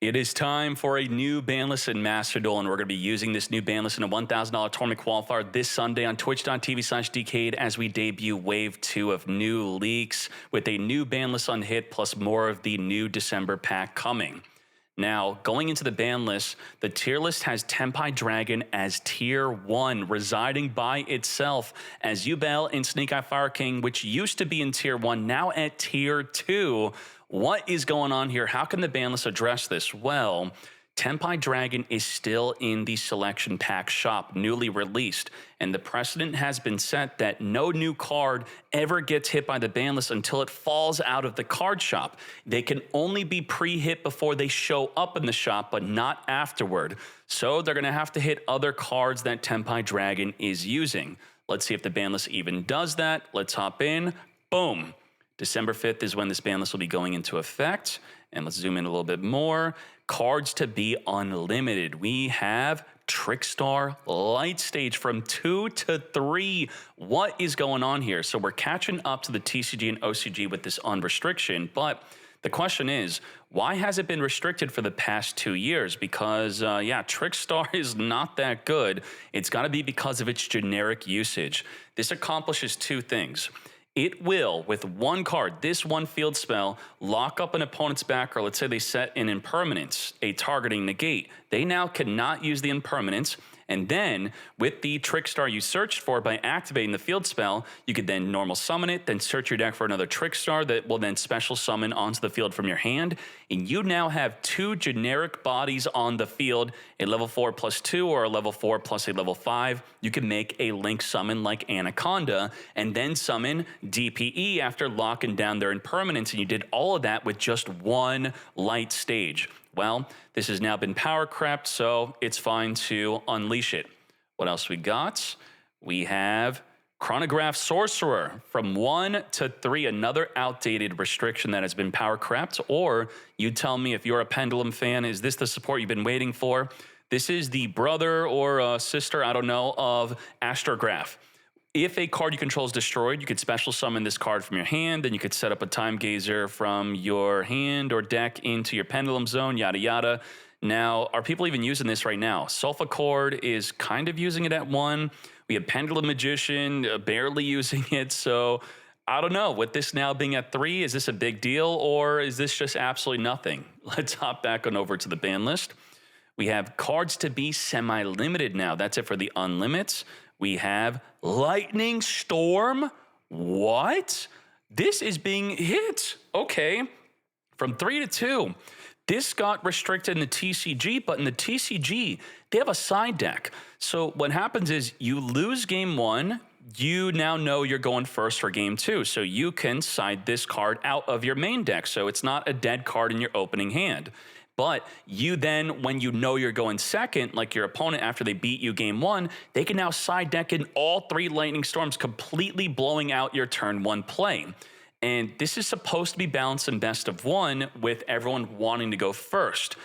It is time for a new BANLIST and Master Duel, and we're going to be using this new BANLIST in a $1,000 tournament qualifier this Sunday on twitch.tv/Decade as we debut Wave 2 of new leaks with a new BANLIST on Hit plus more of the new December pack coming. Now, going into the ban list, the tier list has Tenpai Dragon as tier 1, residing by itself as Yubel and Snake Eye Fire King, which used to be in tier 1, now at tier 2. What is going on here? How can the ban list address this? Well, Tenpai Dragon is still in the selection pack shop, newly released, and the precedent has been set that no new card ever gets hit by the ban list until it falls out of the card shop. They can only be pre-hit before they show up in the shop, but not afterward. So they're going to have to hit other cards that Tenpai Dragon is using. Let's see if the ban list even does that. Let's hop in. Boom. December 5th is when this ban list will be going into effect. And let's zoom in a little bit more. Cards to be unlimited. We have Trickstar Light Stage from 2 to 3. What is going on here? So we're catching up to the TCG and OCG with this unrestriction, but the question is, why has it been restricted for the past 2 years? Because, yeah, Trickstar is not that good. It's got to be because of its generic usage. This accomplishes two things. It will, with one card, this one field spell, lock up an opponent's back, or let's say they set an impermanence, a targeting negate. They now cannot use the impermanence, and then with the Trickstar you searched for by activating the field spell, you could then normal summon it, then search your deck for another Trickstar that will then special summon onto the field from your hand, and you now have two generic bodies on the field, a level 4 plus 2 or a level 4 plus a level 5. You can make a link summon like Anaconda, and then summon DPE after locking down their impermanence, and you did all of that with just one light stage. Well, this has now been power crept, so it's fine to unleash it. What else we got? We have Chronograph Sorcerer from 1 to 3, another outdated restriction that has been power crept. Or you tell me, if you're a Pendulum fan, is this the support you've been waiting for? This is the brother or sister, I don't know, of Astrograph. If a card you control is destroyed, you could special summon this card from your hand, then you could set up a Time Gazer from your hand or deck into your Pendulum Zone, yada yada. Now, are people even using this right now? Sulfacord is kind of using it at 1. We have Pendulum Magician barely using it, so I don't know. With this now being at 3, is this a big deal, or is this just absolutely nothing? Let's hop back on over to the ban list. We have cards to be semi-limited now. That's it for the unlimits. We have Lightning Storm. What? This is being hit. Okay. From 3 to 2. This got restricted in the TCG, but in the TCG, they have a side deck. So what happens is you lose game 1. You now know you're going first for game 2. So you can side this card out of your main deck. So it's not a dead card in your opening hand. But you then, when you know you're going second, like your opponent after they beat you game 1, they can now side deck in all 3 Lightning Storms, completely blowing out your turn 1 play. And this is supposed to be balanced in best of 1 with everyone wanting to go first.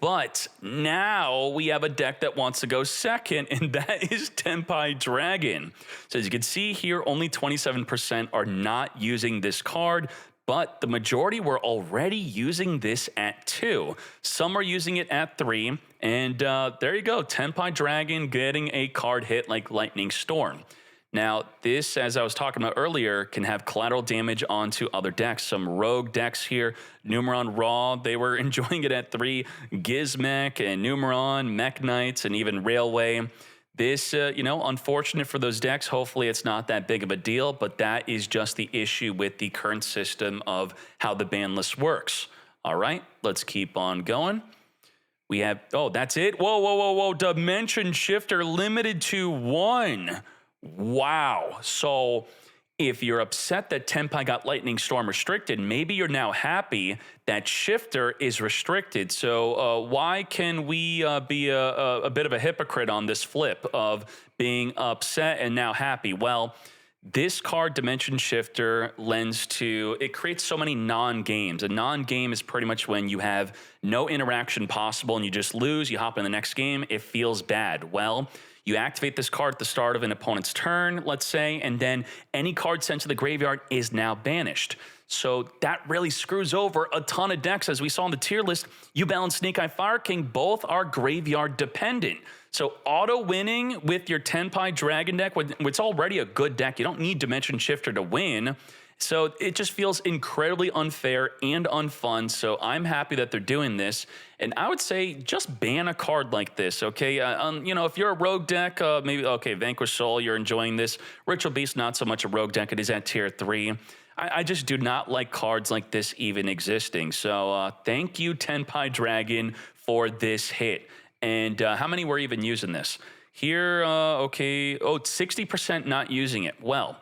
But now we have a deck that wants to go second, and that is Tenpai Dragon. So as you can see here, only 27% are not using this card, but the majority were already using this at 2. Some are using it at 3, and there you go. Tenpai Dragon getting a card hit like Lightning Storm. Now, this, as I was talking about earlier, can have collateral damage onto other decks. Some rogue decks here, Numeron Raw, they were enjoying it at 3. Gizmech and Numeron, Mech Knights, and even Railway. This, unfortunate for those decks. Hopefully it's not that big of a deal, but that is just the issue with the current system of how the ban list works. All right, let's keep on going. We have, oh, that's it? Whoa, whoa, whoa, whoa. Dimension Shifter limited to 1. Wow. So if you're upset that Tenpai got Lightning Storm restricted, maybe you're now happy that Shifter is restricted. So why can we be a bit of a hypocrite on this flip of being upset and now happy? Well, this card, Dimension Shifter, lends to, it creates so many non-games. A non-game is pretty much when you have no interaction possible and you just lose, you hop in the next game, it feels bad. Well, you activate this card at the start of an opponent's turn, let's say, and then any card sent to the graveyard is now banished. So that really screws over a ton of decks. As we saw in the tier list, Yubel and Snake Eye Fire King both are graveyard dependent. So auto winning with your Tenpai Dragon deck, when it's already a good deck, you don't need Dimension Shifter to win. So it just feels incredibly unfair and unfun. So I'm happy that they're doing this. And I would say just ban a card like this, okay? You know, if you're a rogue deck, maybe, okay, Vanquish Soul, you're enjoying this. Ritual Beast, not so much a rogue deck. It is at tier 3. I just do not like cards like this even existing. So thank you, Tenpai Dragon, for this hit. And how many were even using this? Here, okay, oh, 60% not using it. Well,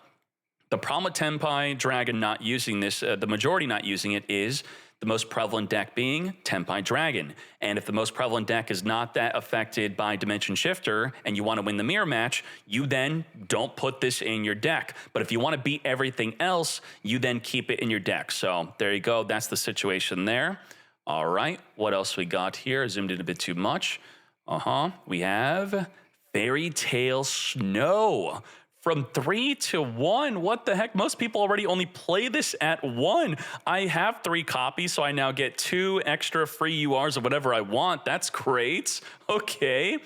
the problem with Tenpai Dragon not using this, the majority not using it, is the most prevalent deck being Tenpai Dragon. And if the most prevalent deck is not that affected by Dimension Shifter and you want to win the mirror match, you then don't put this in your deck. But if you want to beat everything else, you then keep it in your deck. So there you go. That's the situation there. All right. What else we got here? Zoomed in a bit too much. We have Fairy Tale Snow. From 3 to 1, what the heck? Most people already only play this at 1. I have 3 copies, so I now get 2 extra free URs or whatever I want. That's great. Okay.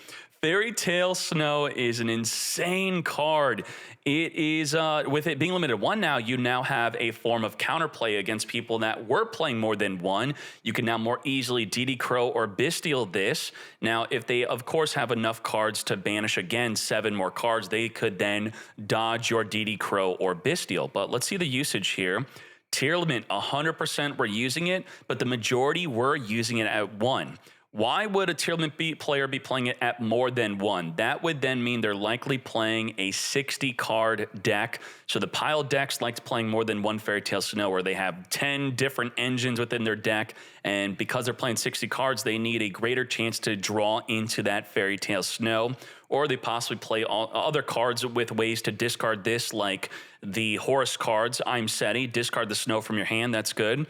Fairy Tale Snow is an insane card. It is, with it being limited 1 now, you now have a form of counterplay against people that were playing more than 1. You can now more easily DD Crow or Bestial this. Now, if they, of course, have enough cards to banish again 7 more cards, they could then dodge your DD Crow or Bestial. But let's see the usage here. Tier limit, 100% were using it, but the majority were using it at 1. Why would a tier limit player be playing it at more than 1? That would then mean they're likely playing a 60-card deck. So the pile decks likes playing more than 1 Fairy Tale Snow, where they have 10 different engines within their deck. And because they're playing 60 cards, they need a greater chance to draw into that Fairy Tale Snow. Or they possibly play other cards with ways to discard this, like the Horus cards. I'm Seti, discard the snow from your hand. That's good.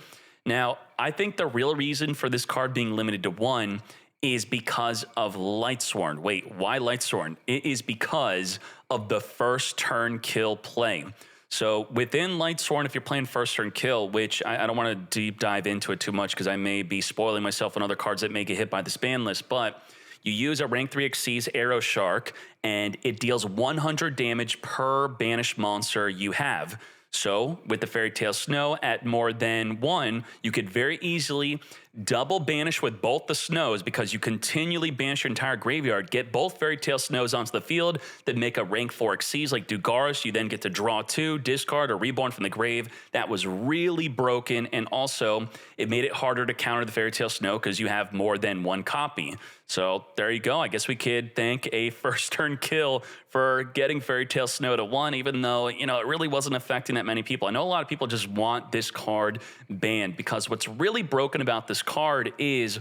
Now, I think the real reason for this card being limited to 1 is because of Lightsworn. Wait, why Lightsworn? It is because of the first turn kill play. So within Lightsworn, if you're playing first turn kill, which I don't want to deep dive into it too much because I may be spoiling myself on other cards that may get hit by this ban list, but you use a rank 3 Xyz Arrow Shark, and it deals 100 damage per banished monster you have. So with the Fairy Tale Snow at more than 1, you could very easily double banish with both the snows, because you continually banish your entire graveyard, get both Fairy Tale Snows onto the field, then make a rank 4 Xyz like Dugaris. You then get to draw 2, discard, or reborn from the grave. That was really broken, and also it made it harder to counter the Fairy Tale Snow because you have more than 1 copy. So there you go. I guess we could thank a first turn kill for getting Fairy Tale Snow to 1, even though, you know, it really wasn't affecting that many people. I know a lot of people just want this card banned, because what's really broken about this card is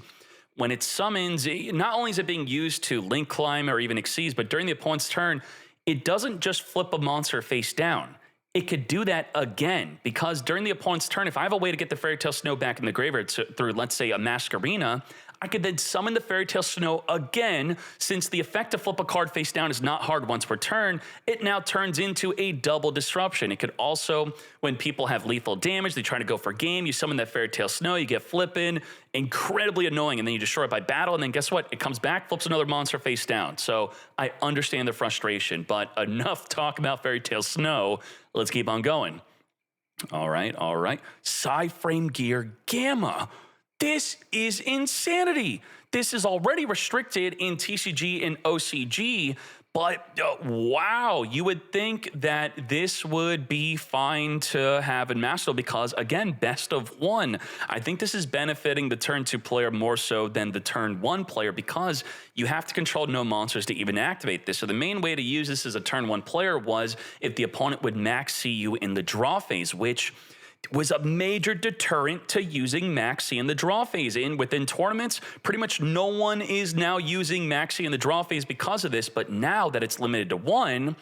when it summons, not only is it being used to link climb or even Xyz, but during the opponent's turn, it doesn't just flip a monster face down. It could do that again, because during the opponent's turn, if I have a way to get the Fairy Tale Snow back in the graveyard through, let's say, a Masquerena, I could then summon the Fairy Tale Snow again. Since the effect to flip a card face down is not hard once per turn, it now turns into a double disruption. It could also, when people have lethal damage, they try to go for game, you summon that Fairy Tale Snow, you get flipping, incredibly annoying, and then you destroy it by battle, and then guess what? It comes back, flips another monster face down. So I understand the frustration, but enough talk about Fairy Tale Snow. Let's keep on going. All right, all right. Psy-Frame Gear Gamma. This is insanity. This is already restricted in TCG and OCG, but wow, you would think that this would be fine to have in Master, because again, best of 1. I think this is benefiting the turn 2 player more so than the turn 1 player, because you have to control no monsters to even activate this. So the main way to use this as a turn 1 player was if the opponent would max C you in the draw phase, which was a major deterrent to using Maxi in the draw phase. Within tournaments, pretty much no one is now using Maxi in the draw phase because of this, but now that it's limited to 1,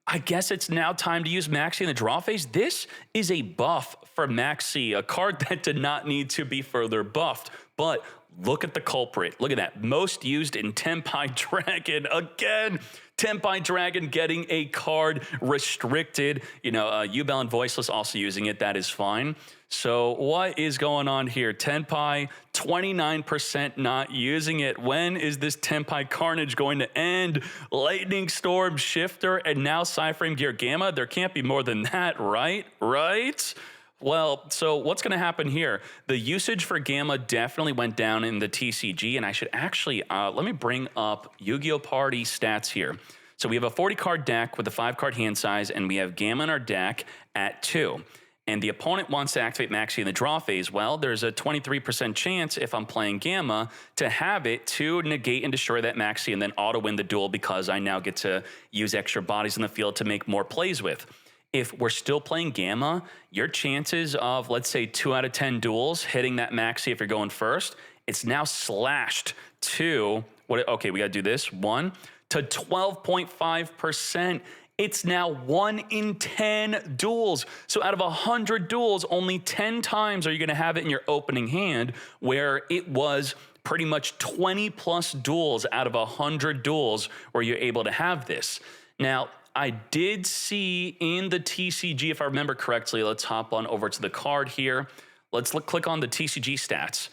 I guess it's now time to use Maxi in the draw phase. This is a buff for Maxi, a card that did not need to be further buffed. But look at the culprit. Look at that. Most used in Tenpai Dragon. Again, Tenpai Dragon getting a card restricted. You know, Ubel and Voiceless also using it. That is fine. So what is going on here? Tenpai, 29% not using it. When is this Tenpai Carnage going to end? Lightning Storm, Shifter, and now Psyframe Gear Gamma? There can't be more than that, right? Right? Well, so what's going to happen here? The usage for Gamma definitely went down in the TCG, and I should actually, let me bring up Yu-Gi-Oh! Party stats here. So we have a 40-card deck with a 5-card hand size, and we have Gamma in our deck at 2. And the opponent wants to activate Maxi in the draw phase. Well, there's a 23% chance if I'm playing Gamma to have it to negate and destroy that Maxi and then auto-win the duel because I now get to use extra bodies in the field to make more plays with. If we're still playing Gamma, your chances of, let's say, 2 out of 10 duels hitting that Maxi if you're going first, it's now slashed to, okay, we got to do this, 1 to 12.5%. It's now 1 in 10 duels. So out of 100 duels, only 10 times are you going to have it in your opening hand, where it was pretty much 20 plus duels out of 100 duels where you're able to have this. Now, I did see in the TCG, if I remember correctly, let's hop on over to the card here. Let's click on the TCG stats.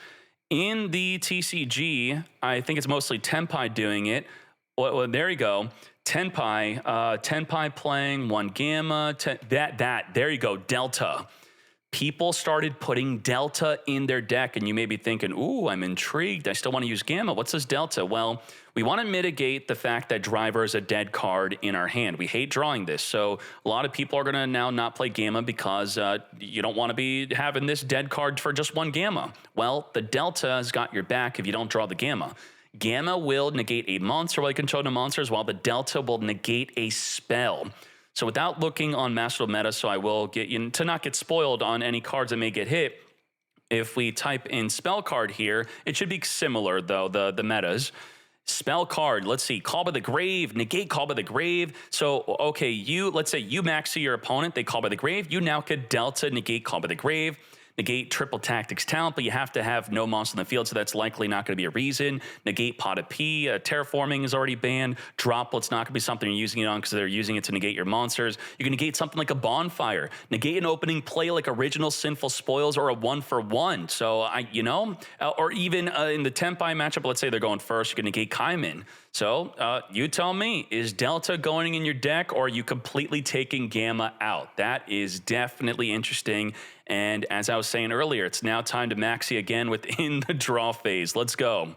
In the TCG, I think it's mostly Tenpai doing it. Well, there you go. Tenpai playing 1 Gamma, there you go, Delta. People started putting Delta in their deck, and you may be thinking, ooh, I'm intrigued. I still want to use Gamma. What's this Delta? Well, we want to mitigate the fact that Driver is a dead card in our hand. We hate drawing this, so a lot of people are going to now not play Gamma because you don't want to be having this dead card for just 1 Gamma. Well, the Delta has got your back if you don't draw the Gamma. Gamma will negate a monster while you control the monsters, while the Delta will negate a spell. So without looking on Master Duel meta, so I will get you to not get spoiled on any cards that may get hit, if we type in spell card here, it should be similar though, the metas. Spell card, let's see, Call by the Grave, negate Call by the Grave. So, okay, let's say you maxi your opponent, they Call by the Grave, you now could Delta negate Call by the Grave, negate Triple Tactics Talent, but you have to have no monster in the field, so that's likely not going to be a reason. Negate Pot of P, Terraforming is already banned. Droplet's not going to be something you're using it on because they're using it to negate your monsters. You can negate something like a Bonfire. Negate an opening play like Original Sinful Spoils or a 1-for-1. So, or even in the Tenpai matchup, let's say they're going first, you can negate Kaimin. So you tell me, is Delta going in your deck or are you completely taking Gamma out? That is definitely interesting. And as I was saying earlier, it's now time to maxi again within the draw phase. Let's go.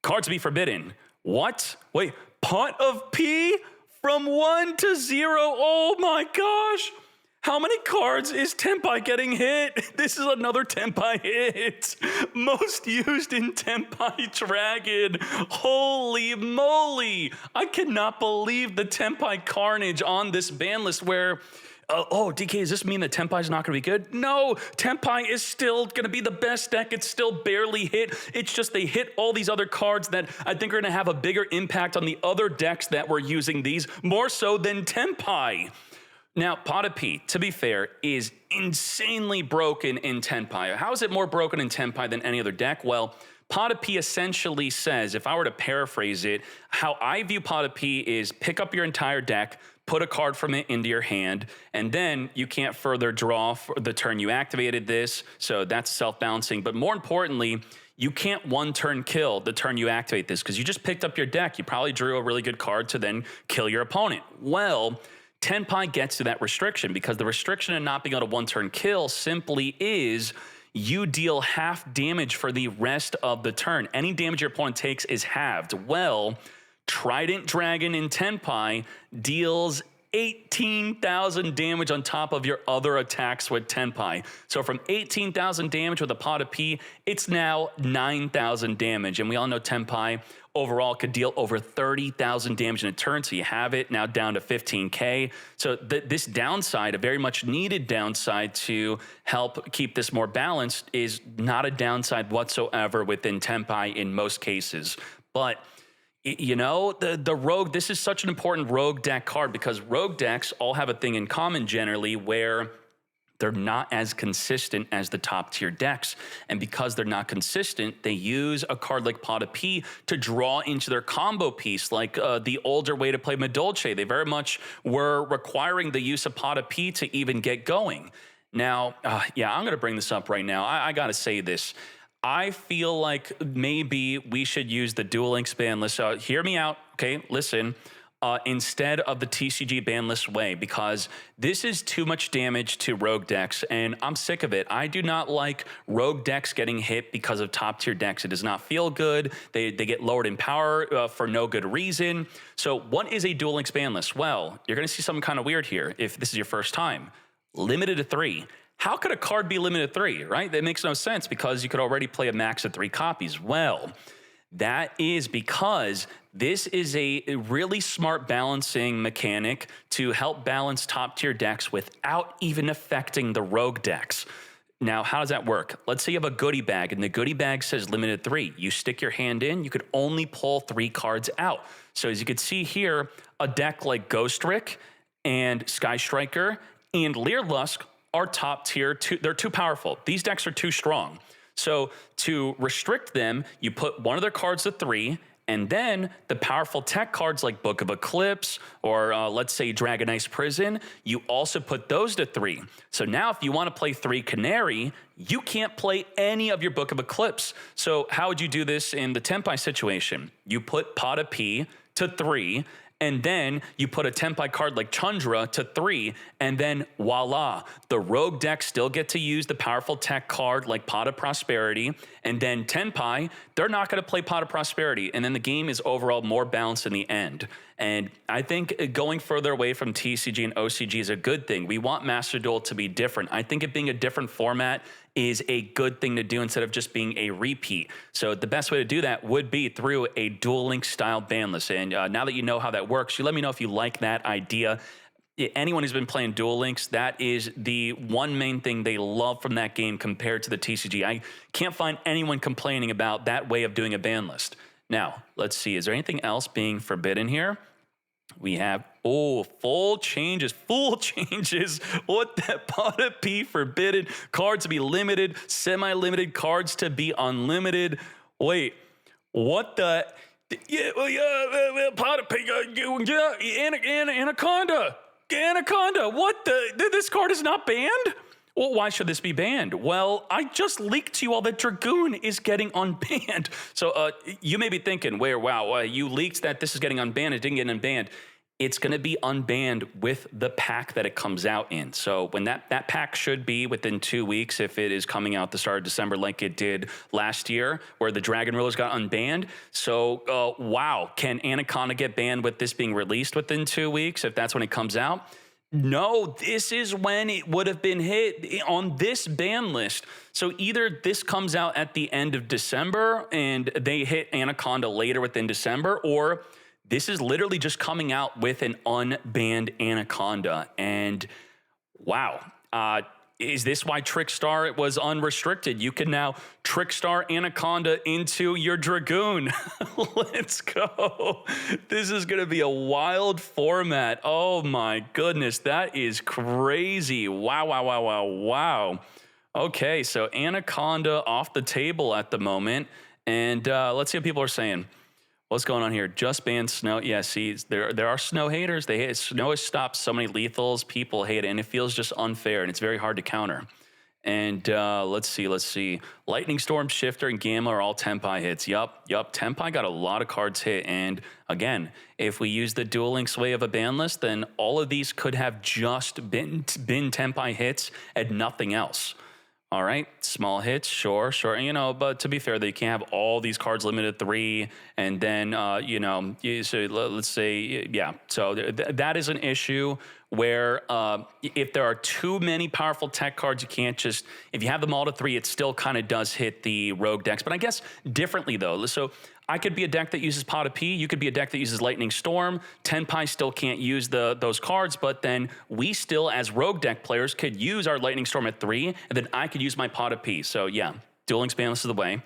Cards to be forbidden. What? Wait, Pot of P from 1 to 0. Oh my gosh. How many cards is Tenpai getting hit? This is another Tenpai Hit. Most used in Tenpai Dragon. Holy moly. I cannot believe the Tenpai Carnage on this ban list where... oh, DK, does this mean that Tenpai's not going to be good? No, Tenpai is still going to be the best deck. It's still barely hit. It's just they hit all these other cards that I think are going to have a bigger impact on the other decks that were using these, more so than Tenpai. Now, Pot of P, to be fair, is insanely broken in Tenpai. How is it more broken in Tenpai than any other deck? Well, Pot of P essentially says, if I were to paraphrase it, how I view Pot of P is pick up your entire deck, put a card from it into your hand, and then you can't further draw for the turn you activated this, so that's self-balancing. But more importantly, you can't one-turn kill the turn you activate this, because you just picked up your deck. You probably drew a really good card to then kill your opponent. Well, Tenpai gets to that restriction, because the restriction of not being able to one-turn kill simply is you deal half damage for the rest of the turn. Any damage your opponent takes is halved. Well, Trident Dragon in Tenpai deals 18,000 damage on top of your other attacks with Tenpai. So from 18,000 damage with a Pot of P, it's now 9,000 damage. And we all know Tenpai overall could deal over 30,000 damage in a turn. So you have it now down to 15K. So this downside, a very much needed downside to help keep this more balanced, is not a downside whatsoever within Tenpai in most cases. But you know, the rogue, this is such an important rogue deck card, because rogue decks all have a thing in common generally where they're not as consistent as the top tier decks. And because they're not consistent, they use a card like Pot of P to draw into their combo piece, like the older way to play Madolche. They very much were requiring the use of Pot of P to even get going. Now, yeah, I'm going to bring this up right now. I got to say this. I feel like maybe we should use the Duel Links ban list. Hear me out, okay? Listen. Instead of the TCG ban list way, because this is too much damage to rogue decks, and I'm sick of it. I do not like rogue decks getting hit because of top tier decks. It does not feel good. They get lowered in power for no good reason. So what is a Duel Links ban list? Well, you're going to see something kind of weird here if this is your first time. Limited to 3. How could a card be limited to 3, right? That makes no sense because you could already play a max of 3 copies. Well, that is because this is a really smart balancing mechanic to help balance top tier decks without even affecting the rogue decks. Now, how does that work? Let's say you have a goodie bag and the goodie bag says limited 3. You stick your hand in, you could only pull 3 cards out. So as you can see here, a deck like Ghost Rick and Sky Striker and Leerlusk are top tier. They're too powerful. These decks are too strong. So to restrict them, you put one of their cards to 3, and then the powerful tech cards like Book of Eclipse or let's say Dragon Ice Prison, you also put those to 3. So now if you want to play 3 Canary, you can't play any of your Book of Eclipse. So how would you do this in the Tenpai situation? You put Pot of P to 3, and then you put a Tenpai card like Chandra to 3, and then voila, the rogue decks still get to use the powerful tech card like Pot of Prosperity, and then Tenpai, they're not going to play Pot of Prosperity, and then the game is overall more balanced in the end. And I think going further away from TCG and OCG is a good thing. We want Master Duel to be different. I think it being a different format is a good thing to do instead of just being a repeat. So the best way to do that would be through a Duel Links style ban list. And now that you know how that works, you let me know if you like that idea. Anyone who's been playing Duel Links, that is the one main thing they love from that game compared to the TCG. I can't find anyone complaining about that way of doing a ban list. Now, let's see. Is there anything else being forbidden here? We have, full changes. What that Pot of P forbidden. Cards to be limited, semi-limited, cards to be unlimited. Wait, what the? Pot of P, Anaconda. Anaconda, what the? This card is not banned? Well, why should this be banned? Well, I just leaked to you all that Dragoon is getting unbanned. So you may be thinking, wow, you leaked that this is getting unbanned. It didn't get unbanned. It's going to be unbanned with the pack that it comes out in. So when that pack should be within 2 weeks if it is coming out the start of December like it did last year where the Dragon Rulers got unbanned. So, wow, can Anaconda get banned with this being released within 2 weeks if that's when it comes out? No, this is when it would have been hit on this ban list. So either this comes out at the end of December and they hit Anaconda later within December, or this is literally just coming out with an unbanned Anaconda. And wow, is this why Trickstar was unrestricted? You can now Trickstar Anaconda into your Dragoon. Let's go. This is going to be a wild format. Oh my goodness, that is crazy. Wow. Okay, so Anaconda off the table at the moment. And let's see what people are saying. What's going on here? Just ban snow. Yeah, see, there are snow haters. Snow has stopped so many lethals. People hate it, and it feels just unfair, and it's very hard to counter. And let's see. Lightning Storm, Shifter, and Gamma are all Tenpai hits. Yup. Tenpai got a lot of cards hit. And again, if we use the Duel Links way of a ban list, then all of these could have just been Tenpai hits and nothing else. All right, small hits, sure. But to be fair, they can't have all these cards limited to 3, and then, so let's say, yeah. So that is an issue where if there are too many powerful tech cards, you can't just, if you have them all to 3, it still kind of does hit the rogue decks. But I guess differently, though. So I could be a deck that uses Pot of P. You could be a deck that uses Lightning Storm. Tenpai still can't use those cards, but then we still, as rogue deck players, could use our Lightning Storm at 3, and then I could use my Pot of P. So yeah, Duel Links ban list is the way.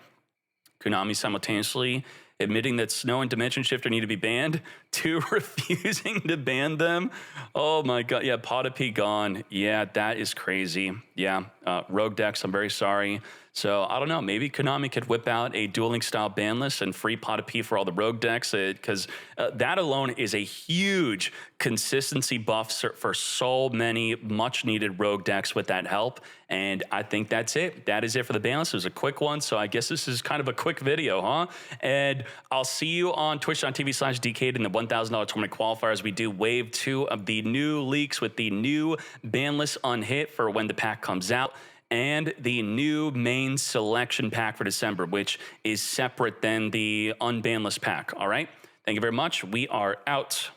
Konami simultaneously admitting that Snow and Dimension Shifter need to be banned, to refusing to ban them. Oh my god, yeah, Pot of P gone. Yeah, that is crazy. Yeah, Rogue decks, I'm very sorry. So I don't know, maybe Konami could whip out a dueling style ban list and free Pot of P for all the Rogue decks, because that alone is a huge consistency buff for so many much needed Rogue decks with that help. And I think that's it. That is it for the ban list. It was a quick one, so I guess this is kind of a quick video, huh? And I'll see you on twitch.tv/Decade in the $1,000 tournament qualifier as we do wave 2 of the new leaks with the new ban list unhit for when the pack comes out, and the new main selection pack for December, which is separate than the unban list pack. All right? Thank you very much. We are out.